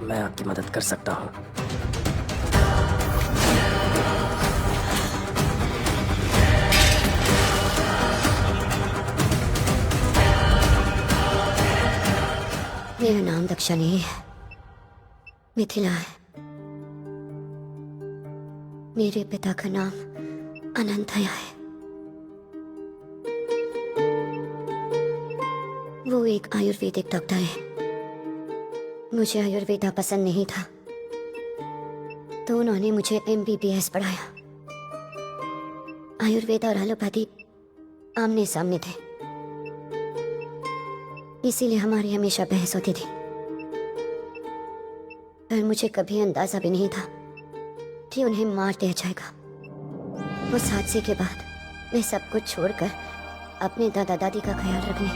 मैं आपकी मदद कर सकता हूँ। मेरा नाम दक्षा नहीं है, मिथिला है। मेरे पिता का नाम अनंतया है। वो एक आयुर्वेदिक डॉक्टर है। मुझे आयुर्वेदा पसंद नहीं था, तो उन्होंने मुझे MBBS पढ़ाया। आयुर्वेदा और एलोपैथी आमने सामने थे, इसीलिए हमारी हमेशा बहस होती थी। पर मुझे कभी अंदाजा भी नहीं था कि उन्हें मार दिया जाएगा। उस हादसे के बाद मैं सब कुछ छोड़कर अपने दादा दादी का ख्याल रखने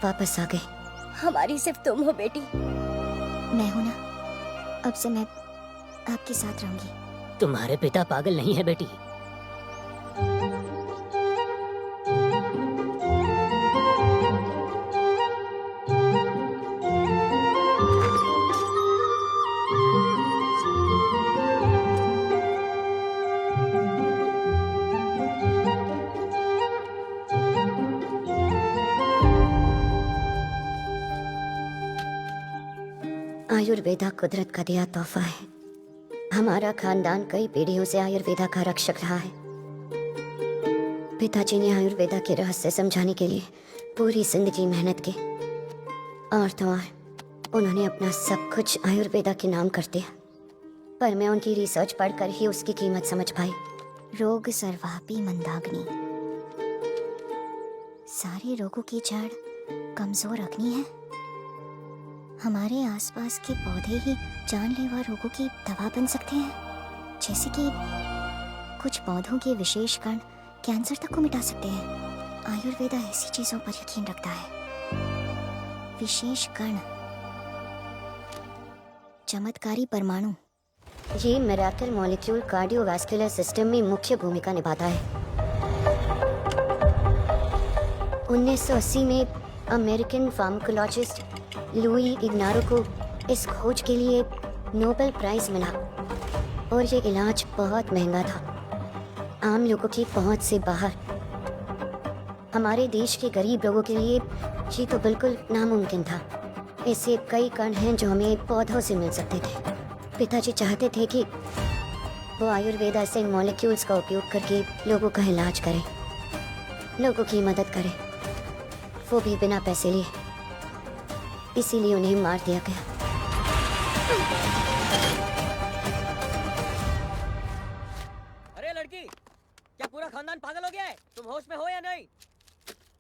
वापस आ गई। हमारी सिर्फ तुम हो बेटी। मैं हूं ना, अब से मैं आपके साथ रहूंगी। तुम्हारे पिता पागल नहीं है बेटी। आयुर्वेदा कुदरत का दिया तोहफा है। हमारा खानदान कई पीढ़ियों से आयुर्वेदा का रक्षक रहा है। पिताजी ने आयुर्वेदा के रहस्य समझाने के लिए पूरी जिंदगी मेहनत की, और तो और उन्होंने अपना सब कुछ आयुर्वेदा के नाम कर दिया। पर मैं उनकी रिसर्च पढ़कर ही उसकी कीमत समझ पाई। रोग सर्वापी मंदाग्नि। सारे रोगों की जड़ कमजोर अग्नि है। हमारे आसपास के पौधे ही जानलेवा रोगों की दवा बन सकते हैं। जैसे कि कुछ पौधों के विशेष कण कैंसर तक को मिटा सकते हैं। आयुर्वेदा ऐसी चीजों पर यकीन रखता है। विशेष कण, चमत्कारी परमाणु। ये मिरेकल मॉलिक्यूल कार्डियोवैस्कुलर सिस्टम में मुख्य भूमिका निभाता है। 1980 में अमेरिकन फार्माकोलॉजिस्ट लुई इग्नारो को इस खोज के लिए नोबेल प्राइज मिला, और ये इलाज बहुत महंगा था, आम लोगों की पहुंच से बाहर। हमारे देश के गरीब लोगों के लिए ये तो बिल्कुल नामुमकिन था। ऐसे कई कण हैं जो हमें पौधों से मिल सकते थे। पिताजी चाहते थे कि वो आयुर्वेदा से इन मॉलिक्यूल्स का उपयोग करके लोगों का इलाज करें, लोगों की मदद करें, वो भी बिना पैसे लिए। इसीलिए उन्हें मार दिया गया। अरे लड़की, क्या पूरा खानदान पागल हो गया है? तुम होश में हो या नहीं?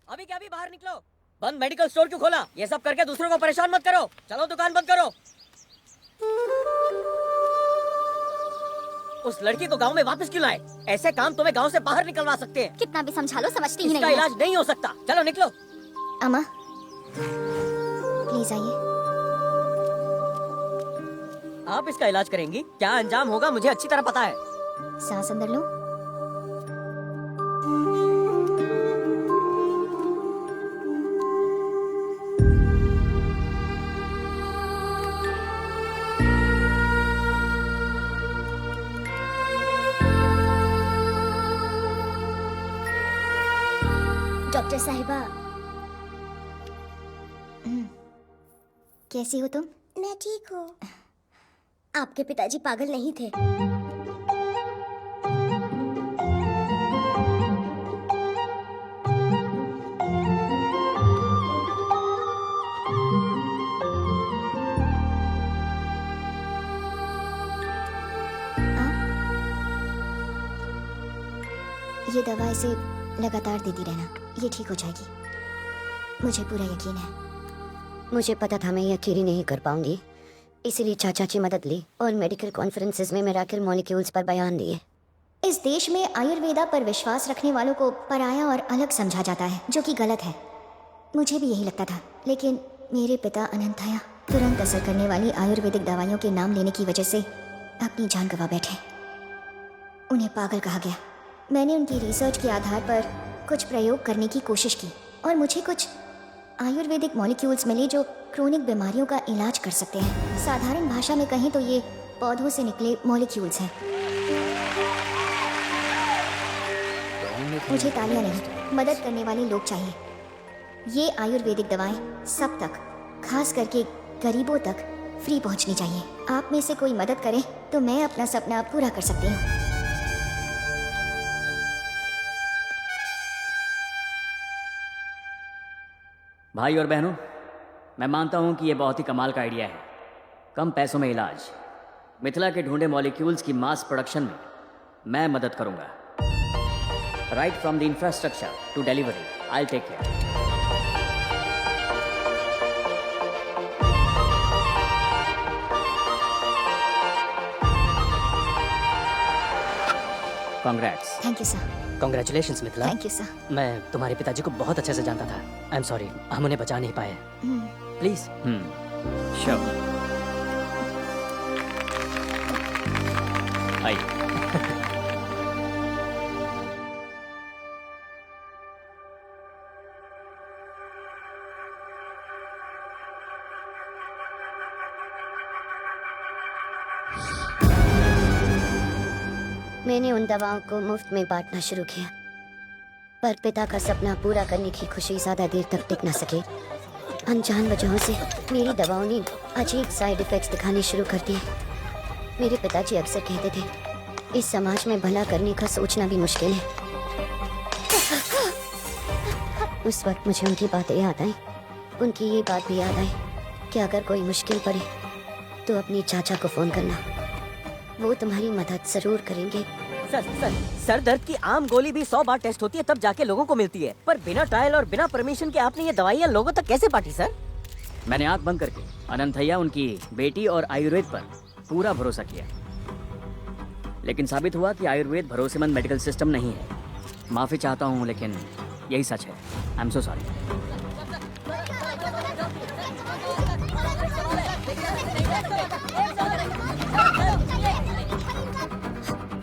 अभी क्या अभी बाहर निकलो। बंद मेडिकल स्टोर क्यों खोला? ये सब करके दूसरों को परेशान मत करो। चलो दुकान बंद करो। उस लड़की को गांव में वापस क्यों लाए? ऐसे काम तुम्हें गांव से बाहर निकलवा सकते हैं। कितना भी समझा लो, समझती ही इसका नहीं है। इलाज नहीं हो सकता। चलो निकलो। अम्मा, प्लीज आइए। आप इसका इलाज करेंगी? क्या अंजाम होगा मुझे अच्छी तरह पता है। सांस अंदर लो। डॉक्टर साहिबा, कैसी हो तुम? मैं ठीक हूँ। आपके पिताजी पागल नहीं थे। ये दवा इसे लगातार देती रहना, ये ठीक हो जाएगी। मुझे पूरा यकीन है। मुझे पता था मैं ये अकेली नहीं कर पाऊंगी, इसीलिए चाचा की मदद ली और मेडिकल कॉन्फ्रेंसेस में मिरेकल मॉलिक्यूल्स पर बयान दिए। इस देश में आयुर्वेदा पर विश्वास रखने वालों को पराया और अलग समझा जाता है, जो कि गलत है। मुझे भी यही लगता था, लेकिन मेरे पिता अनंतया तुरंत असर करने वाली आयुर्वेदिक दवाइयों के नाम लेने की वजह से अपनी जान गंवा बैठे। उन्हें पागल कहा गया। मैंने उनकी रिसर्च के आधार पर कुछ प्रयोग करने की कोशिश की और मुझे कुछ आयुर्वेदिक मॉलिक्यूल्स मिले जो क्रोनिक बीमारियों का इलाज कर सकते हैं। साधारण भाषा में कहें तो ये पौधों से निकले मॉलिक्यूल्स हैं। मुझे तालियां नहीं, मदद करने वाले लोग चाहिए। ये आयुर्वेदिक दवाएं सब तक, खास करके गरीबों तक फ्री पहुंचनी चाहिए। आप में से कोई मदद करे तो मैं अपना सपना पूरा कर सकती हूँ। भाई और बहनों, मैं मानता हूं कि यह बहुत ही कमाल का आइडिया है। कम पैसों में इलाज, मिथिला के ढूंढे मॉलिक्यूल्स की मास प्रोडक्शन में मैं मदद करूंगा। Right from the infrastructure to delivery, I will take care. Congrats. Thank you sir. Congratulations Mithila. Thank you sir. मैं तुम्हारे पिताजी को बहुत अच्छे से जानता था। आई एम सॉरी, हम उन्हें बचा नहीं पाए। प्लीज। श्योर। आइए। मैंने उन दवाओं को मुफ्त में बांटना शुरू किया, पर पिता का सपना पूरा करने की खुशी ज्यादा देर तक टिक न सके। अनजान वजहों से मेरी दवाओं ने अजीब साइड इफेक्ट्स दिखाने शुरू कर दिए। मेरे पिताजी अक्सर कहते थे, इस समाज में भला करने का सोचना भी मुश्किल है। उस वक्त मुझे उनकी बातें याद आई। उनकी ये बात भी याद आई कि अगर कोई मुश्किल पड़े तो अपनी चाचा को फोन करना, वो तुम्हारी मदद जरूर करेंगे। सर दर्द की आम गोली भी 100 बार टेस्ट होती है, तब जाके लोगों को मिलती है। पर बिना ट्रायल और बिना परमिशन के आपने ये दवाइयाँ लोगों तक कैसे बांटी सर? मैंने आंख बंद करके अनंतैया, उनकी बेटी और आयुर्वेद पर पूरा भरोसा किया, लेकिन साबित हुआ कि आयुर्वेद भरोसेमंद मेडिकल सिस्टम नहीं है। माफी चाहता हूँ, लेकिन यही सच है। I am so sorry.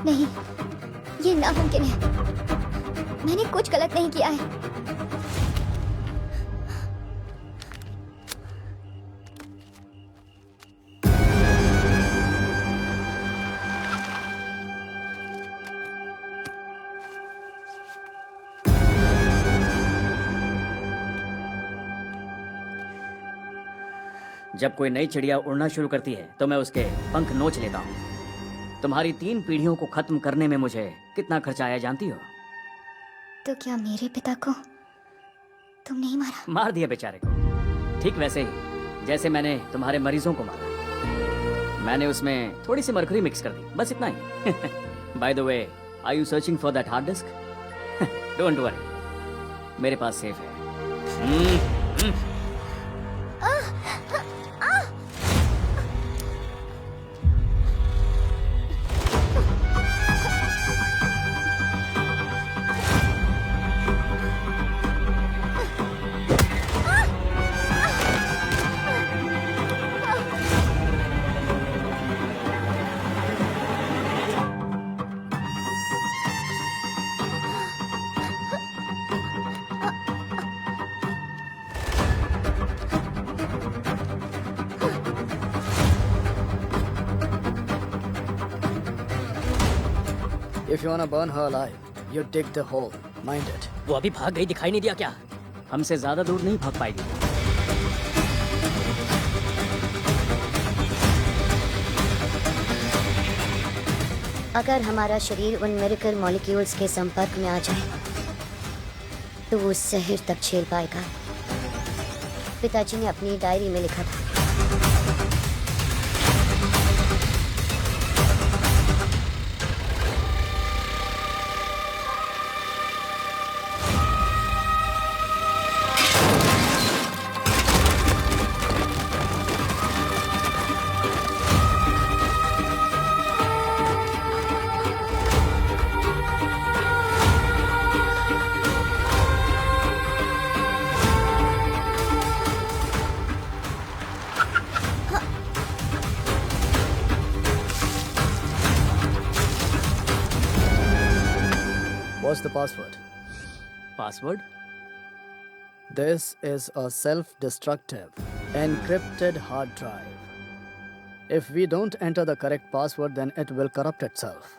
नहीं, ये नामुमकिन है। मैंने कुछ गलत नहीं किया है। जब कोई नई चिड़िया उड़ना शुरू करती है तो मैं उसके पंख नोच लेता हूँ। तुम्हारी 3 पीढ़ियों को खत्म करने में मुझे कितना खर्चा आया जानती हो? तो क्या मेरे पिता को तुम नहीं मारा? मार दिया बेचारे को, ठीक वैसे ही जैसे मैंने तुम्हारे मरीजों को मारा। मैंने उसमें थोड़ी सी मरकरी मिक्स कर दी, बस इतना ही। By the way, are you searching for that hard disk? Don't worry, मेरे पास सेफ है। If you wanna burn her alive, you dig the hole. Mind it. वो अभी भाग गई, दिखाई नहीं दिया क्या? हमसे ज्यादा दूर नहीं भाग पाएगी। अगर हमारा शरीर उन मिरेकल मॉलिक्यूल्स के संपर्क में आ जाए तो वो शहर तक झेल पाएगा। पिताजी ने अपनी डायरी में लिखा था, What's the password? Password? This is a self-destructive, encrypted hard drive. If we don't enter the correct password, then it will corrupt itself.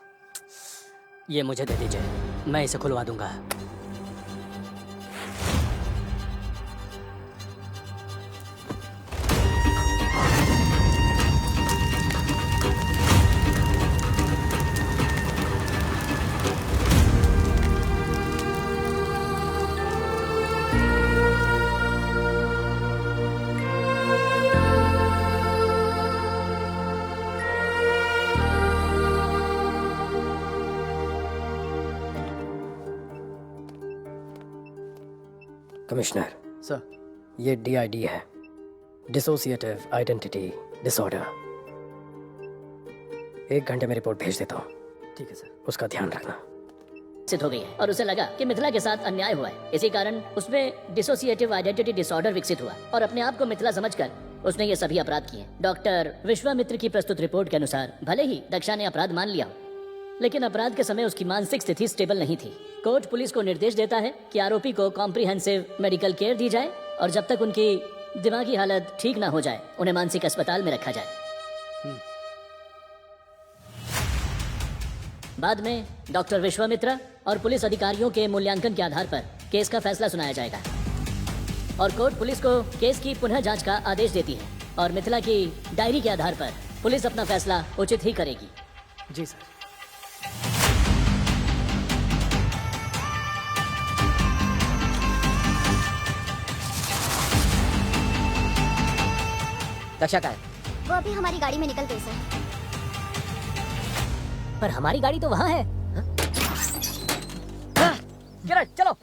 ये मुझे दे दीजिए, मैं इसे खुलवा दूंगा। कमिश्नर, Sir, ये DID है, डिसोसिएटिव आइडेंटिटी डिसऑर्डर। 1 घंटे में रिपोर्ट भेज देता हूँ, ठीक है सर। उसका ध्यान रखना। सिद्ध हो गई है और उसे लगा कि मिथिला के साथ अन्याय हुआ है। इसी कारण उसमें डिसोसिएटिव आइडेंटिटी डिसऑर्डर विकसित हुआ और अपने आप को मिथिला समझकर उसने ये सभी अपराध किए। डॉक्टर विश्वामित्र की प्रस्तुत रिपोर्ट के अनुसार भले ही दक्षा ने अपराध मान लिया, लेकिन अपराध के समय उसकी मानसिक स्थिति स्टेबल नहीं थी। कोर्ट पुलिस को निर्देश देता है कि आरोपी को कॉम्प्रिहेंसिव मेडिकल केयर दी जाए और जब तक उनकी दिमागी हालत ठीक ना हो जाए उन्हें मानसिक अस्पताल में रखा जाए। बाद में डॉक्टर विश्वामित्र और पुलिस अधिकारियों के मूल्यांकन के आधार पर केस का फैसला सुनाया जाएगा और कोर्ट पुलिस को केस की पुनः जांच का आदेश देती है और मिथिला की डायरी के आधार पर पुलिस अपना फैसला उचित ही करेगी। जी सर। दक्षा का है, वो अभी हमारी गाड़ी में निकल गई सर। पर हमारी गाड़ी तो वहाँ है। किरण चलो।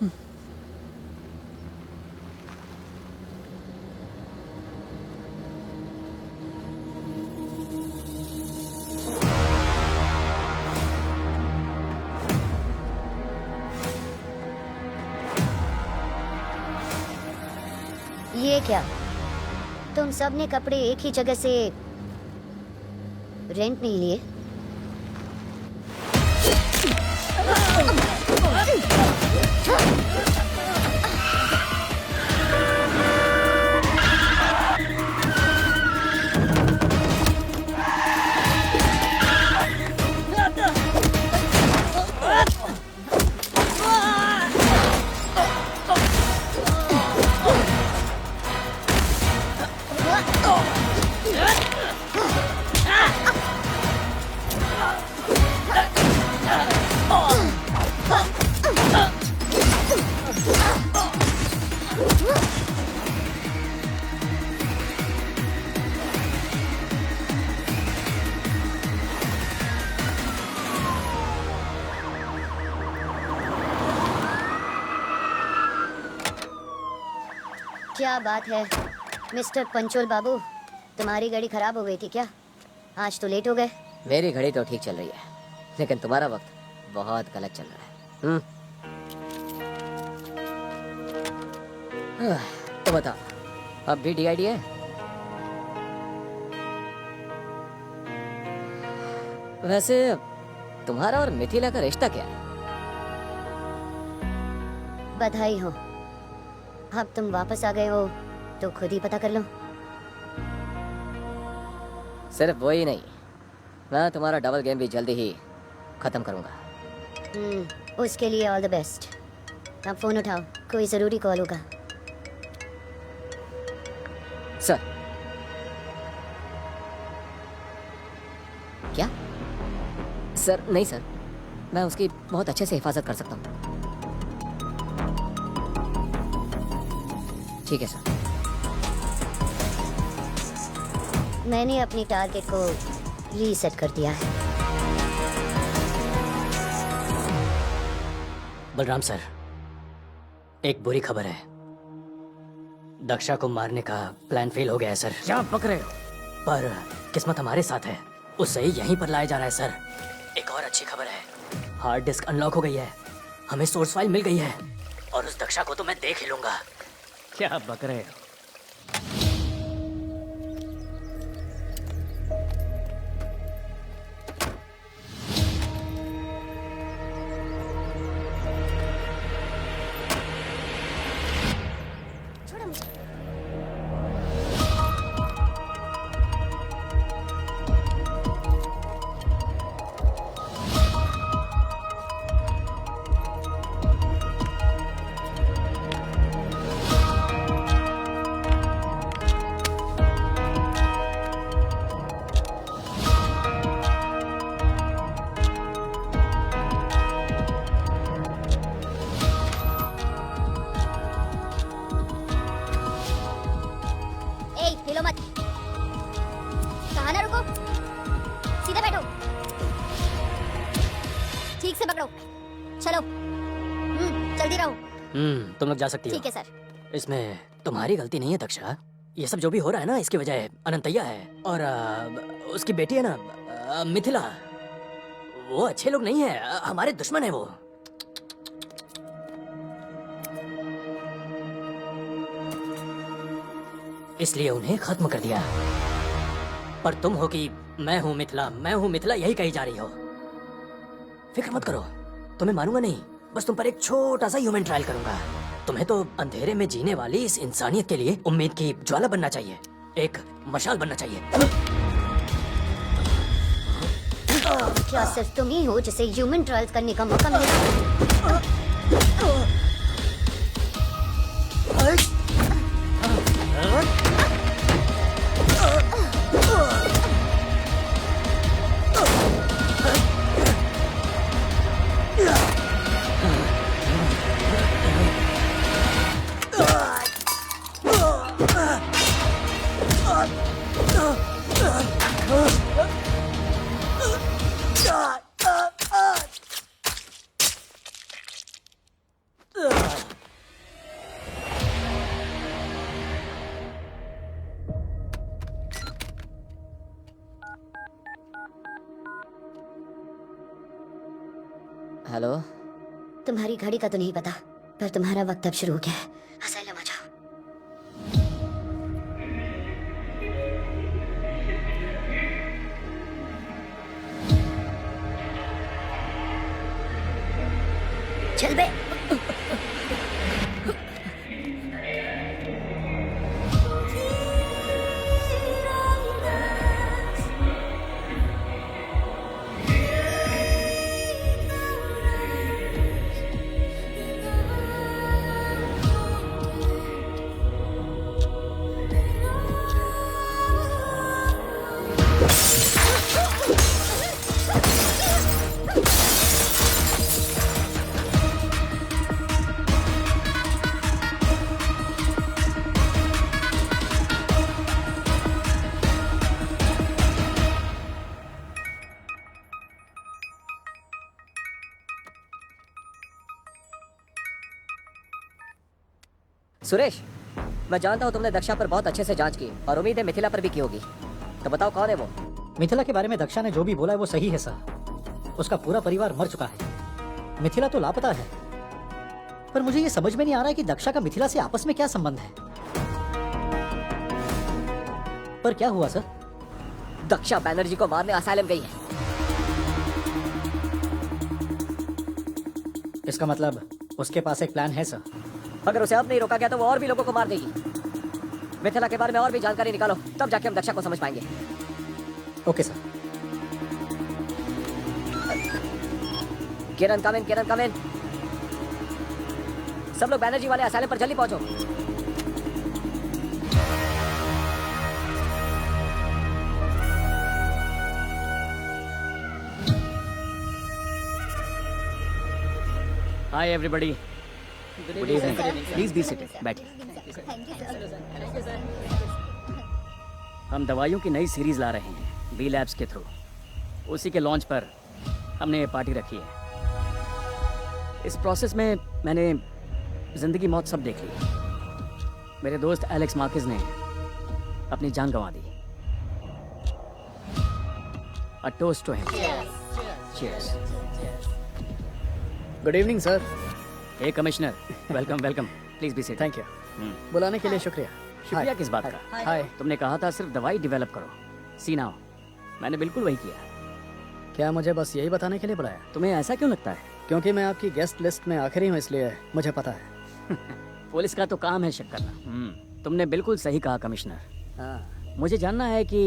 ये क्या? तुम सब ने कपड़े एक ही जगह से रेंट नहीं लिए? क्या बात है मिस्टर पंचोल बाबू, तुम्हारी गाड़ी खराब हो गई थी क्या? आज तो लेट हो गए। मेरी घड़ी तो ठीक चल रही है, लेकिन तुम्हारा वक्त बहुत गलत चल रहा है। तो बताओ, अब भी DID है? वैसे तुम्हारा और मिथिला का रिश्ता क्या है? बधाई हो, अब तुम वापस आ गए हो तो खुद ही पता कर लो। सिर्फ वो ही नहीं, मैं तुम्हारा डबल गेम भी जल्दी ही खत्म करूंगा। उसके लिए ऑल द बेस्ट। अब फोन उठाओ, कोई जरूरी कॉल होगा। सर। क्या? सर नहीं सर, मैं उसकी बहुत अच्छे से हिफाजत कर सकता हूँ। ठीक है सर। मैंने अपनी टारगेट को रीसेट कर दिया है। बलराम सर, एक बुरी खबर है। दक्षा को मारने का प्लान फेल हो गया है सर। क्या पक रहे हो? पर किस्मत हमारे साथ है, उससे ही यहीं पर लाया जा रहा है सर। एक और अच्छी खबर है, हार्ड डिस्क अनलॉक हो गई है, हमें सोर्स फाइल मिल गई है और उस दक्षा को तो मैं देख ही लूंगा। क्या बक रहे हो? खाना रुको, सीधे बैठो, ठीक से पकड़ो, चलो, जल्दी रहो। तुम लोग जा सकती हो। ठीक है सर। इसमें तुम्हारी गलती नहीं है दक्षा। ये सब जो भी हो रहा है ना, इसकी वजह अनंतैया है और उसकी बेटी है ना मिथिला। वो अच्छे लोग नहीं है, हमारे दुश्मन है वो। इसलिए उन्हें खत्म कर दिया। पर तुम हो कि मैं हूं मिथिला, मैं हूं मिथिला, यही कही जा रही हो। फिक्र मत करो, तुम्हें मारूंगा नहीं, बस तुम पर एक छोटा सा ह्यूमन ट्रायल करूंगा। तुम्हें तो अंधेरे में जीने वाली इस इंसानियत के लिए उम्मीद की ज्वाला बनना चाहिए, एक मशाल बनना चाहिए। क्या सिर्फ तुम ही हो जिसे ह्यूमन ट्रायल्स करने का मौका मिला? हेलो। तुम्हारी घड़ी का तो नहीं पता, पर तुम्हारा वक्त अब शुरू हो गया है। असाइलम आ जाओ। चल बे। सुरेश, मैं जानता हूँ तुमने दक्षा पर बहुत अच्छे से जांच की और उम्मीद है मिथिला पर भी की होगी। तो बताओ कौन है वो? मिथिला के बारे में दक्षा ने जो भी बोला है वो सही है सर। उसका पूरा परिवार मर चुका है। मिथिला तो लापता है, पर मुझे ये समझ में नहीं आ रहा है कि दक्षा का मिथिला से आपस में क्या संबंध है। पर क्या हुआ सर? दक्षा बैनर्जी को मारने असाइलम गई है। इसका मतलब उसके पास एक प्लान है सर। अगर उसे अब नहीं रोका गया तो वो और भी लोगों को मार देगी। मिथिला के बारे में और भी जानकारी निकालो, तब जाके हम दक्षा को समझ पाएंगे। Okay sir. Kiran come in, Kiran come in. सब लोग बैनर्जी वाले असाइलम पर जल्दी पहुंचो। Hi everybody, good evening, please be seated, बैठिए। हम दवाइयों की नई सीरीज ला रहे हैं बी लैब्स के थ्रू। उसी के लॉन्च पर हमने ये पार्टी रखी है। इस प्रोसेस में मैंने जिंदगी मौत सब देख ली। मेरे दोस्त एलेक्स मार्केज ने अपनी जान गंवा दी। A toast to him. Cheers. Good evening sir. Hey commissioner, welcome welcome, please be seated. Thank you. बुलाने के लिए शुक्रिया। शुक्रिया किस बात का? हाय। तुमने कहा था सिर्फ दवाई डेवलप करो, सी नाउ। मैंने बिल्कुल वही किया। क्या मुझे बस यही बताने के लिए बुलाया? तुम्हें ऐसा क्यों लगता है? क्योंकि मैं आपकी गेस्ट लिस्ट में आखिरी हूँ, इसलिए मुझे पता है। पुलिस का तो काम है शक करना। तुमने बिल्कुल सही कहा कमिश्नर। हाँ। मुझे जानना है कि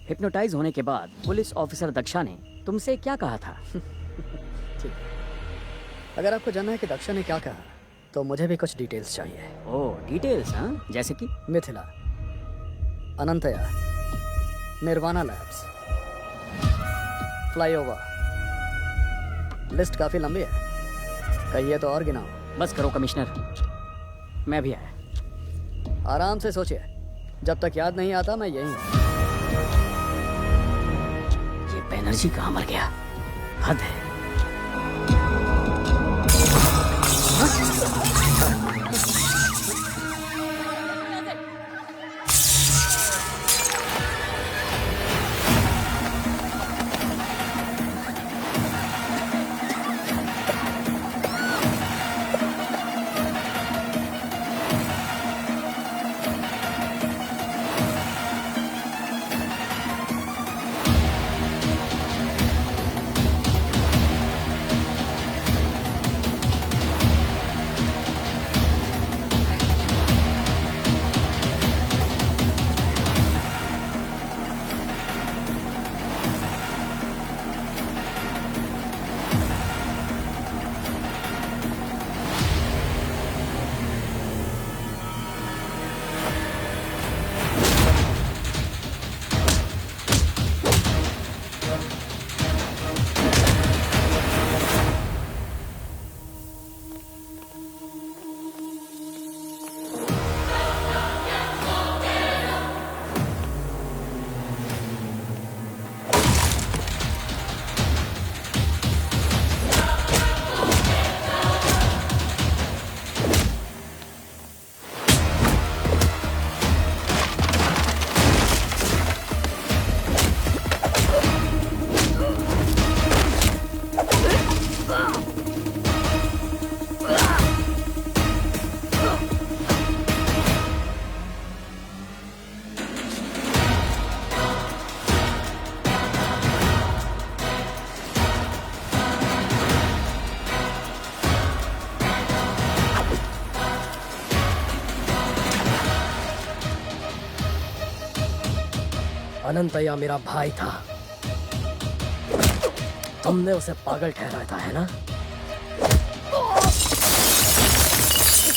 हिप्नोटाइज होने के बाद पुलिस ऑफिसर दक्षा ने तुमसे क्या कहा था? ठीक। अगर आपको जानना है कि दक्षा ने क्या कहा, तो मुझे भी कुछ डिटेल्स चाहिए। ओह, डिटेल्स? हाँ, जैसे कि? Mithila, अनंतया, nirvana labs, flyover, list काफी लंबी है। कहिए तो और गिनाओ। बस करो कमिश्नर, मैं भी आया। आराम से सोचिए, जब तक याद नहीं आता मैं यही हूँ। बैनर्जी कहाँ मर गया? हद है। अनंतया मेरा भाई था, तुमने उसे पागल ठहराया था, है ना?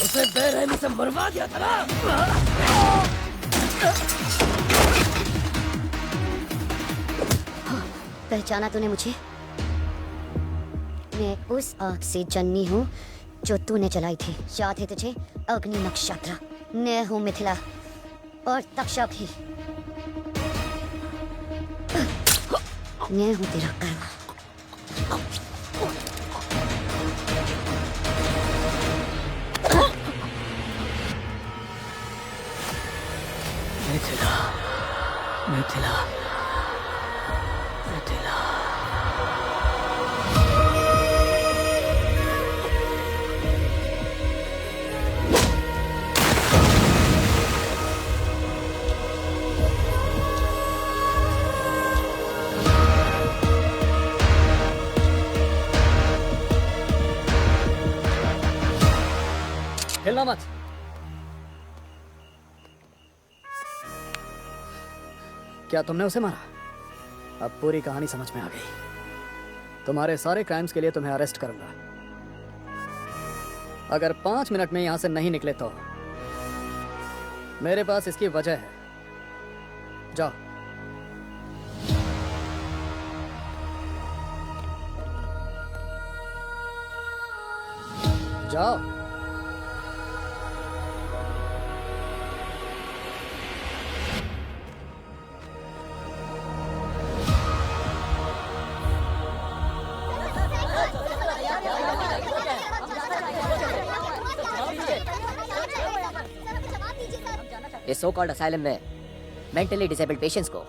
उसे बेरहमी से मरवा दिया था ना? पहचाना तूने मुझे? मैं उस आग से जन्मी हूँ जो तूने जलाई थी। याद है तुझे? अग्नि नक्षत्र। मैं हूँ मिथिला और तक्षा भी। मैं हूँ तेरा कर्म। मिथिला, मिथिला, मिथिला। हिलना मत। क्या तुमने उसे मारा? अब पूरी कहानी समझ में आ गई। तुम्हारे सारे क्राइम्स के लिए तुम्हें अरेस्ट करूंगा। अगर 5 मिनट में यहां से नहीं निकले तो मेरे पास इसकी वजह है। जाओ। जाओ। इस सो कॉल्ड असाइलम में मेंटली डिसेबल्ड पेशेंट्स को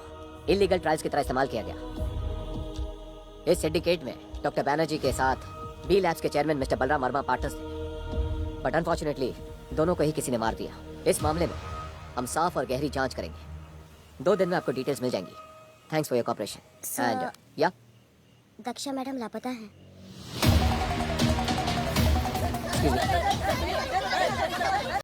इलीगल ट्रायल्स की तरह इस्तेमाल किया गया। इस सिंडिकेट में डॉक्टर बैनर्जी के साथ बी लैब्स के chairman mister Balram Verma partners थे, बट अनफॉर्चुनेटली दोनों को ही किसी ने मार दिया। इस मामले में हम साफ और गहरी जांच करेंगे। 2 दिन में आपको डिटेल्स मिल जाएंगी। Thanks for your cooperation. And या दक्षा मैडम लापता है। Excuse me.